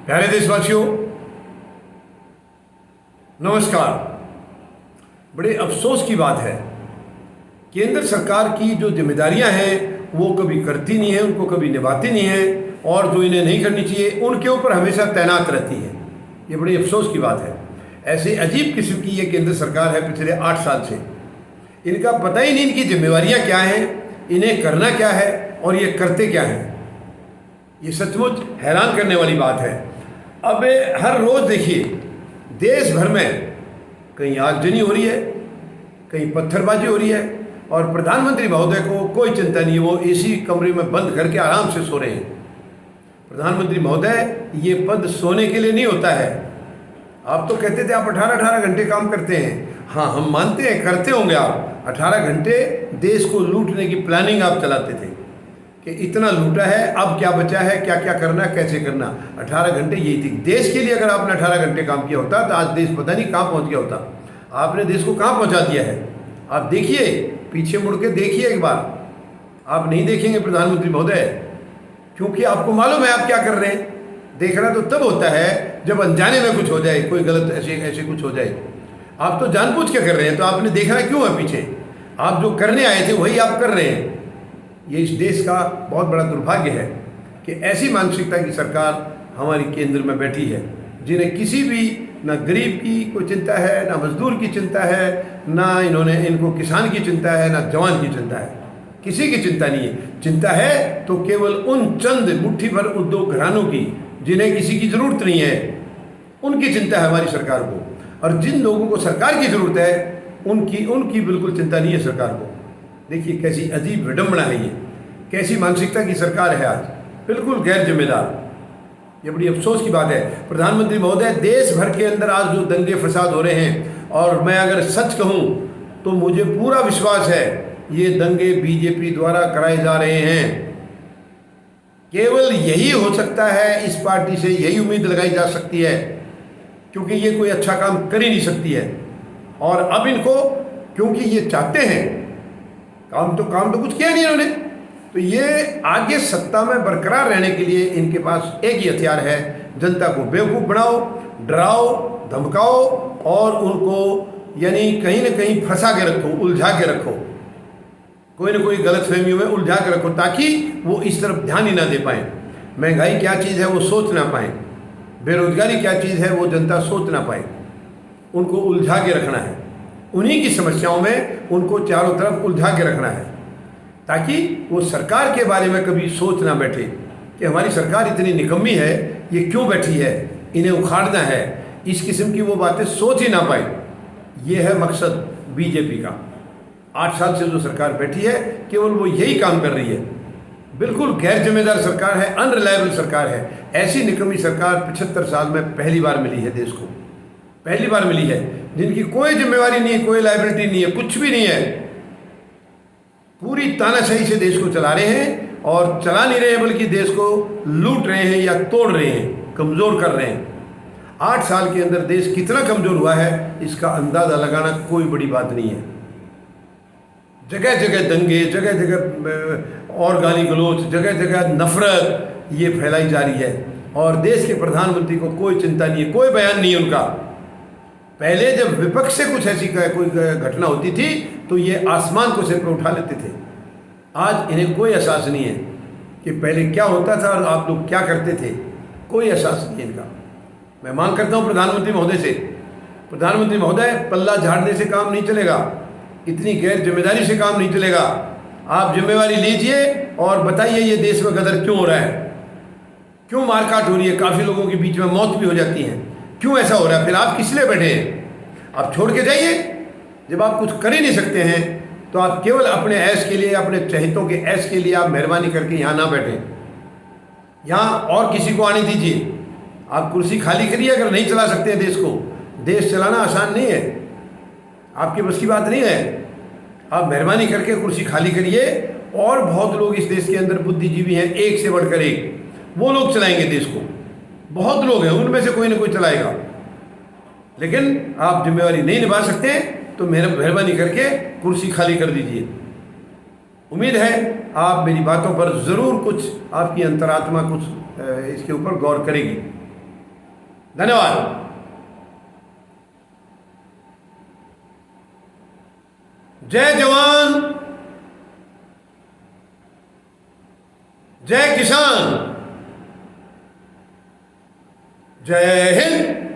प्यारे देशवासियों, नमस्कार। बड़े अफसोस की बात है, केंद्र सरकार की जो जिम्मेदारियां हैं वो कभी करती नहीं है, उनको कभी निभाती नहीं है, और जो इन्हें नहीं करनी चाहिए उनके ऊपर हमेशा तैनात रहती है। ये बड़ी अफसोस की बात है। ऐसे अजीब किस्म की ये केंद्र सरकार है पिछले 8 साल से। इनका पता ही नहीं इनकी जिम्मेवारियां क्या हैं, इन्हें करना क्या है और ये करते क्या हैं। ये सचमुच हैरान करने वाली बात है। अब हर रोज़ देखिए, देश भर में कहीं आगजनी हो रही है, कहीं पत्थरबाजी हो रही है, और प्रधानमंत्री महोदय को कोई चिंता नहीं है। वो एसी कमरे में बंद करके आराम से सो रहे हैं। प्रधानमंत्री महोदय, ये पद सोने के लिए नहीं होता है। आप तो कहते थे आप 18-18 घंटे काम करते हैं। हाँ, हम मानते हैं करते होंगे आप 18 घंटे। देश को लूटने की प्लानिंग आप चलाते थे कि इतना लूटा है, अब क्या बचा है, क्या क्या करना, कैसे करना। 18 घंटे यही थी देश के लिए। अगर आपने 18 घंटे काम किया होता तो आज देश पता नहीं कहाँ पहुँच गया होता। आपने देश को कहाँ पहुँचा दिया है। आप देखिए, पीछे मुड़ के देखिए एक बार। आप नहीं देखेंगे प्रधानमंत्री महोदय, क्योंकि आपको मालूम है आप क्या कर रहे हैं। देखना तो तब होता है जब अनजाने में कुछ हो जाए, कोई गलत ऐसे कुछ हो जाए। आप तो जानबूझ के कर रहे हैं, तो आपने देखना क्यों है पीछे। आप जो करने आए थे वही आप कर रहे हैं। ये इस देश का बहुत बड़ा दुर्भाग्य है कि ऐसी मानसिकता की सरकार हमारी केंद्र में बैठी है, जिन्हें किसी भी ना गरीब की कोई चिंता है, ना मजदूर की चिंता है, ना इनको किसान की चिंता है, ना जवान की चिंता है। किसी की चिंता नहीं है। चिंता है तो केवल उन चंद मुट्ठी भर उद्योग घरानों की, जिन्हें किसी की ज़रूरत नहीं है, उनकी चिंता है हमारी सरकार को। और जिन लोगों को सरकार की ज़रूरत है उनकी बिल्कुल चिंता नहीं है सरकार को। देखिए कैसी अजीब विडंबना है ये, कैसी मानसिकता की सरकार है आज, बिल्कुल गैर जिम्मेदार। ये बड़ी अफसोस की बात है। प्रधानमंत्री महोदय, देश भर के अंदर आज जो दंगे फसाद हो रहे हैं, और मैं अगर सच कहूँ तो मुझे पूरा विश्वास है ये दंगे बीजेपी द्वारा कराए जा रहे हैं। केवल यही हो सकता है, इस पार्टी से यही उम्मीद लगाई जा सकती है, क्योंकि ये कोई अच्छा काम कर ही नहीं सकती है। और अब इनको, क्योंकि ये चाहते हैं, काम तो कुछ किया नहीं इन्होंने, तो ये आगे सत्ता में बरकरार रहने के लिए इनके पास एक ही हथियार है, जनता को बेवकूफ़ बनाओ, डराओ, धमकाओ, और उनको यानी कहीं ना कहीं फंसा के रखो, उलझा के रखो, कोई ना कोई गलत फहमियों में उलझा के रखो, ताकि वो इस तरफ ध्यान ही ना दे पाएँ। महंगाई क्या चीज़ है वो सोच ना पाएँ, बेरोजगारी क्या चीज़ है वो जनता सोच ना पाए। उनको उलझा के रखना है, उन्हीं की समस्याओं में उनको चारों तरफ उलझा के रखना है, ताकि वो सरकार के बारे में कभी सोच ना बैठे कि हमारी सरकार इतनी निकम्मी है, ये क्यों बैठी है, इन्हें उखाड़ना है। इस किस्म की वो बातें सोच ही ना पाए। ये है मकसद बीजेपी का। 8 साल से जो सरकार बैठी है, केवल वो यही काम कर रही है। बिल्कुल गैर जिम्मेदार सरकार है, अनरिलायबल सरकार है। ऐसी निकम्मी सरकार 75 साल में पहली बार मिली है देश को, पहली बार मिली है, जिनकी कोई जिम्मेवारी नहीं है, कोई लायबिलिटी नहीं है, कुछ भी नहीं है। पूरी तानाशाही से देश को चला रहे हैं, और चला नहीं रहे हैं बल्कि देश को लूट रहे हैं या तोड़ रहे हैं, कमज़ोर कर रहे हैं। 8 साल के अंदर देश कितना कमज़ोर हुआ है, इसका अंदाज़ा लगाना कोई बड़ी बात नहीं है। जगह जगह दंगे, जगह जगह और गाली गलौज, जगह जगह नफरत ये फैलाई जा रही है, और देश के प्रधानमंत्री को कोई चिंता नहीं है, कोई बयान नहीं है उनका। पहले जब विपक्ष से कुछ ऐसी कोई घटना होती थी तो ये आसमान को सिर पर उठा लेते थे। आज इन्हें कोई एहसास नहीं है कि पहले क्या होता था और आप लोग क्या करते थे, कोई एहसास नहीं है इनका। मैं मांग करता हूँ प्रधानमंत्री महोदय से, प्रधानमंत्री महोदय, पल्ला झाड़ने से काम नहीं चलेगा, इतनी गैर जिम्मेदारी से काम नहीं चलेगा। आप जिम्मेवारी लीजिए और बताइए ये देश में गदर क्यों हो रहा है, क्यों मारकाट हो रही है, काफ़ी लोगों के बीच में मौत भी हो जाती है, क्यों ऐसा हो रहा है। फिर आप किस लिए बैठे हैं, आप छोड़ के जाइए। जब आप कुछ कर ही नहीं सकते हैं तो आप केवल अपने ऐश के लिए, अपने चहेतों के ऐश के लिए आप मेहरबानी करके यहाँ ना बैठें, यहाँ और किसी को आने दीजिए। आप कुर्सी खाली करिए अगर नहीं चला सकते हैं देश को। देश चलाना आसान नहीं है, आपकी बस की बात नहीं है। आप मेहरबानी करके कुर्सी खाली करिए, और बहुत लोग इस देश के अंदर बुद्धिजीवी हैं, एक से बढ़कर एक, वो लोग चलाएंगे देश को। बहुत लोग हैं, उनमें से कोई ना कोई चलाएगा। लेकिन आप जिम्मेवारी नहीं निभा सकते तो मेहरबानी करके कुर्सी खाली कर दीजिए। उम्मीद है आप मेरी बातों पर ज़रूर कुछ, आपकी अंतरात्मा कुछ इसके ऊपर गौर करेगी। धन्यवाद। जय जवान, जय किसान, जय हिंद।